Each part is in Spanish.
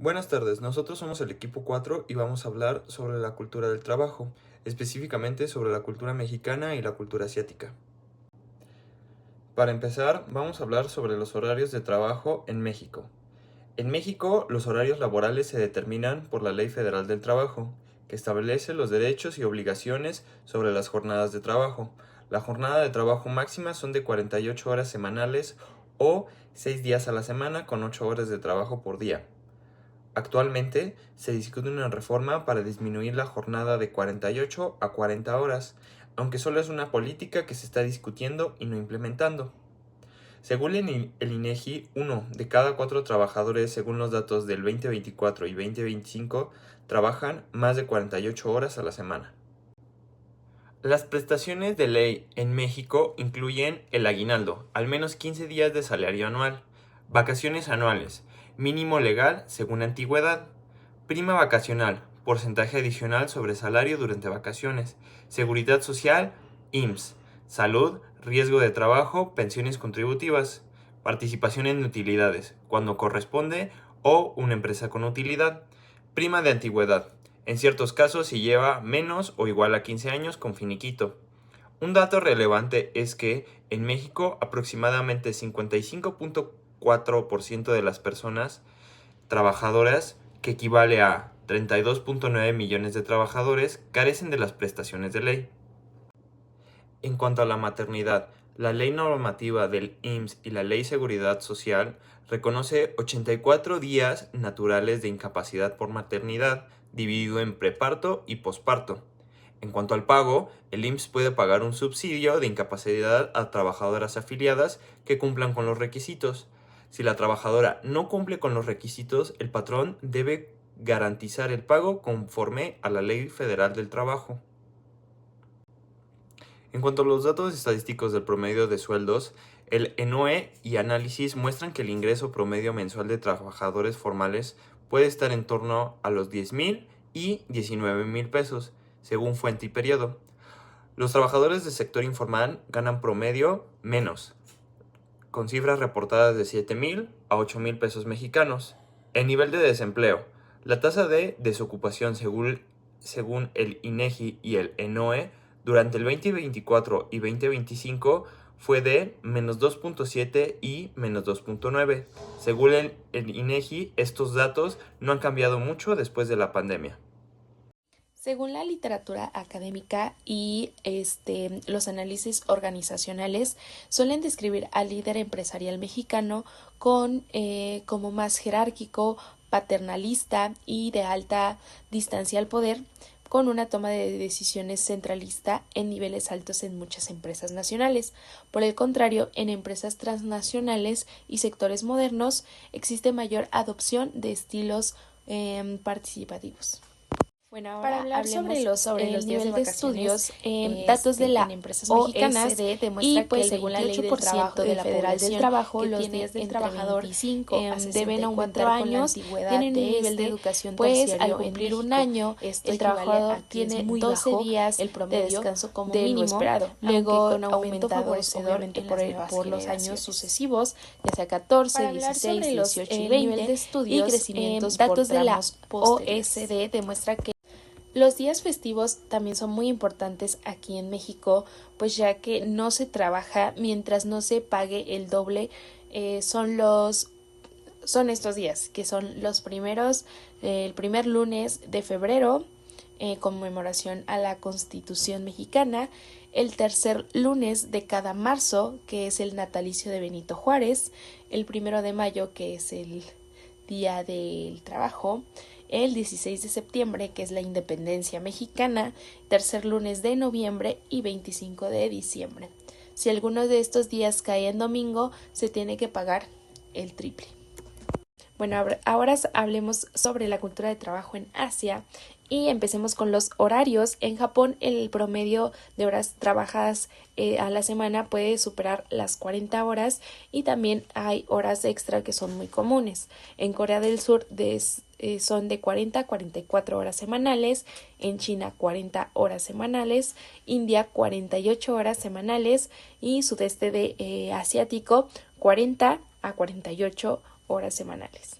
Buenas tardes, nosotros somos el equipo 4 y vamos a hablar sobre la cultura del trabajo, específicamente sobre la cultura mexicana y la cultura asiática. Para empezar, vamos a hablar sobre los horarios de trabajo en México. En México, los horarios laborales se determinan por la Ley Federal del Trabajo, que establece los derechos y obligaciones sobre las jornadas de trabajo. La jornada de trabajo máxima son de 48 horas semanales o 6 días a la semana con 8 horas de trabajo por día. Actualmente se discute una reforma para disminuir la jornada de 48 a 40 horas, aunque solo es una política que se está discutiendo y no implementando. Según el INEGI, 1 de cada 4 trabajadores, según los datos del 2024 y 2025, trabajan más de 48 horas a la semana. Las prestaciones de ley en México incluyen el aguinaldo, al menos 15 días de salario anual, vacaciones anuales, mínimo legal según antigüedad, prima vacacional, porcentaje adicional sobre salario durante vacaciones, seguridad social, IMSS, salud, riesgo de trabajo, pensiones contributivas, participación en utilidades, cuando corresponde o una empresa con utilidad, prima de antigüedad. En ciertos casos si lleva menos o igual a 15 años con finiquito. Un dato relevante es que en México aproximadamente 55.4% de las personas trabajadoras, que equivale a 32.9 millones de trabajadores, carecen de las prestaciones de ley. En cuanto a la maternidad, la ley normativa del IMSS y la ley Seguridad Social reconoce 84 días naturales de incapacidad por maternidad, dividido en preparto y posparto. En cuanto al pago, el IMSS puede pagar un subsidio de incapacidad a trabajadoras afiliadas que cumplan con los requisitos. Si la trabajadora no cumple con los requisitos, el patrón debe garantizar el pago conforme a la Ley Federal del Trabajo. En cuanto a los datos estadísticos del promedio de sueldos, el ENOE y análisis muestran que el ingreso promedio mensual de trabajadores formales puede estar en torno a los 10,000 y 19,000 pesos, según fuente y periodo. Los trabajadores del sector informal ganan promedio menos, con cifras reportadas de 7,000 a 8,000 pesos mexicanos. El nivel de desempleo. La tasa de desocupación según el INEGI y el ENOE durante el 2024 y 2025 fue de menos 2.7 y menos 2.9. Según el INEGI, estos datos no han cambiado mucho después de la pandemia. Según la literatura académica y los análisis organizacionales, suelen describir al líder empresarial mexicano como más jerárquico, paternalista y de alta distancia al poder, con una toma de decisiones centralista en niveles altos en muchas empresas nacionales. Por el contrario, en empresas transnacionales y sectores modernos existe mayor adopción de estilos participativos. Bueno, Para ahora hablar hablemos sobre los nivel días de de estudios, estudios, datos de la en empresas mexicanas OSD y demuestra que pues el según la ley del 28% de la federal del población trabajo, que los tiene días del entre trabajador 25 a deben 64 aumentar con la años antigüedad tienen un de nivel de educación pues al terciario en cumplir un México. año Esto el equivale trabajador a que tiene es muy 12 bajo días el de promedio descanso como de lo mínimo, esperado, luego aunque con aumento aumentado favorecedor obviamente por los años sucesivos, ya sea Para 14, hablar 16, sobre 18 y el nivel 20 de y estudios, crecimientos por datos de la tramos posteriores. OSD demuestra que los días festivos también son muy importantes aquí en México, pues ya que no se trabaja mientras no se pague el doble. Son estos días, que son el primer lunes de febrero, conmemoración a la Constitución mexicana, el tercer lunes de cada marzo, que es el natalicio de Benito Juárez, el 1 de mayo, que es el Día del Trabajo, el 16 de septiembre, que es la Independencia Mexicana, tercer lunes de noviembre y 25 de diciembre. Si alguno de estos días cae en domingo, se tiene que pagar el triple. Bueno, ahora hablemos sobre la cultura de trabajo en Asia y empecemos con los horarios. En Japón el promedio de horas trabajadas a la semana puede superar las 40 horas y también hay horas extra que son muy comunes. En Corea del Sur son de 40 a 44 horas semanales, en China 40 horas semanales, India 48 horas semanales y sudeste asiático 40 a 48 horas semanales.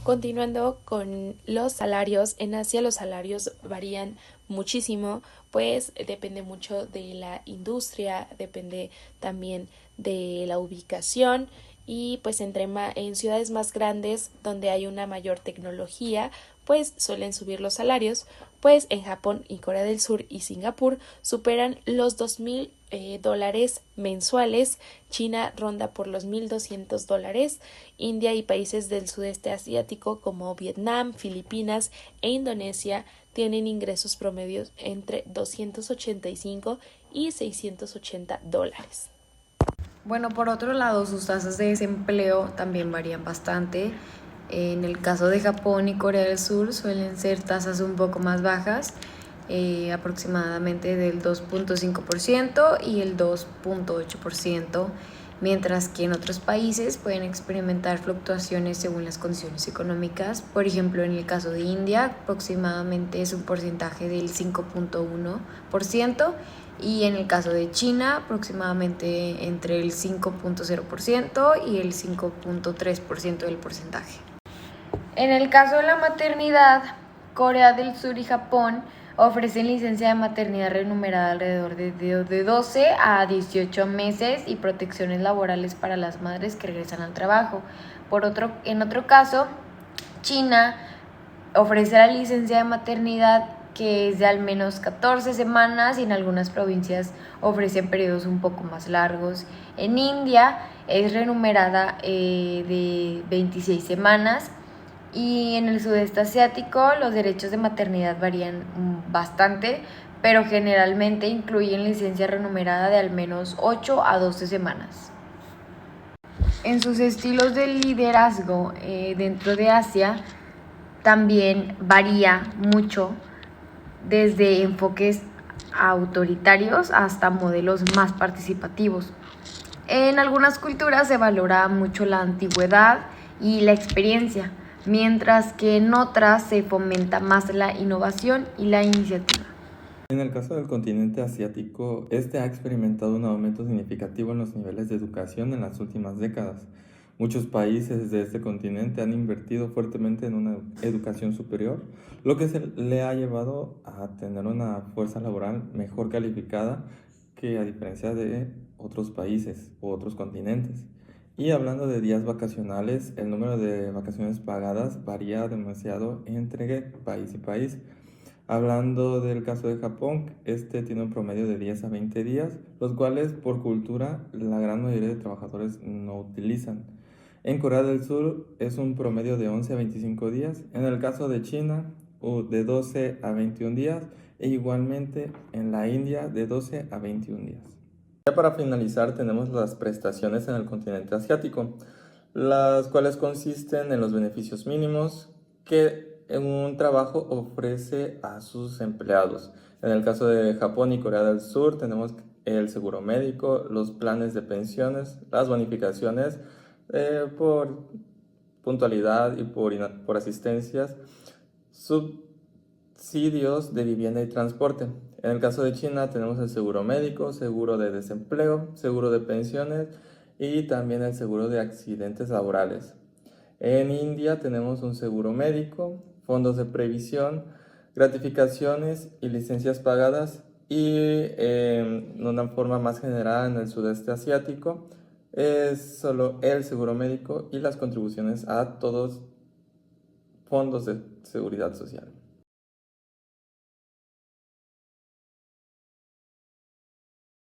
Continuando con los salarios, en Asia los salarios varían muchísimo, pues depende mucho de la industria, depende también de la ubicación y pues en ciudades más grandes donde hay una mayor tecnología, pues suelen subir los salarios, pues en Japón y Corea del Sur y Singapur superan los $2,000 mensuales, China ronda por los $1,200, India y países del sudeste asiático como Vietnam, Filipinas e Indonesia tienen ingresos promedios entre 285 y $680. Bueno, por otro lado, sus tasas de desempleo también varían bastante. En el caso de Japón y Corea del Sur suelen ser tasas un poco más bajas, aproximadamente del 2.5% y el 2.8%, mientras que en otros países pueden experimentar fluctuaciones según las condiciones económicas. Por ejemplo, en el caso de India, aproximadamente es un porcentaje del 5.1%, y en el caso de China, aproximadamente entre el 5.0% y el 5.3% del porcentaje. En el caso de la maternidad, Corea del Sur y Japón ofrecen licencia de maternidad remunerada alrededor de 12 a 18 meses y protecciones laborales para las madres que regresan al trabajo. En otro caso, China ofrece la licencia de maternidad que es de al menos 14 semanas y en algunas provincias ofrecen periodos un poco más largos. En India es remunerada de 26 semanas. Y en el sudeste asiático los derechos de maternidad varían bastante, pero generalmente incluyen licencia remunerada de al menos 8 a 12 semanas. En sus estilos de liderazgo dentro de Asia también varía mucho, desde enfoques autoritarios hasta modelos más participativos. En algunas culturas se valora mucho la antigüedad y la experiencia, mientras que en otras se fomenta más la innovación y la iniciativa. En el caso del continente asiático, este ha experimentado un aumento significativo en los niveles de educación en las últimas décadas. Muchos países de este continente han invertido fuertemente en una educación superior, lo que le ha llevado a tener una fuerza laboral mejor calificada que a diferencia de otros países u otros continentes. Y hablando de días vacacionales, el número de vacaciones pagadas varía demasiado entre país y país. Hablando del caso de Japón, este tiene un promedio de 10 a 20 días, los cuales por cultura la gran mayoría de trabajadores no utilizan. En Corea del Sur es un promedio de 11 a 25 días, en el caso de China de 12 a 21 días e igualmente en la India de 12 a 21 días. Ya para finalizar tenemos las prestaciones en el continente asiático, las cuales consisten en los beneficios mínimos que un trabajo ofrece a sus empleados. En el caso de Japón y Corea del Sur tenemos el seguro médico, los planes de pensiones, las bonificaciones por puntualidad y por asistencias, subsidios de vivienda y transporte. En el caso de China tenemos el seguro médico, seguro de desempleo, seguro de pensiones y también el seguro de accidentes laborales. En India tenemos un seguro médico, fondos de previsión, gratificaciones y licencias pagadas, y de una forma más general en el sudeste asiático es solo el seguro médico y las contribuciones a todos fondos de seguridad social.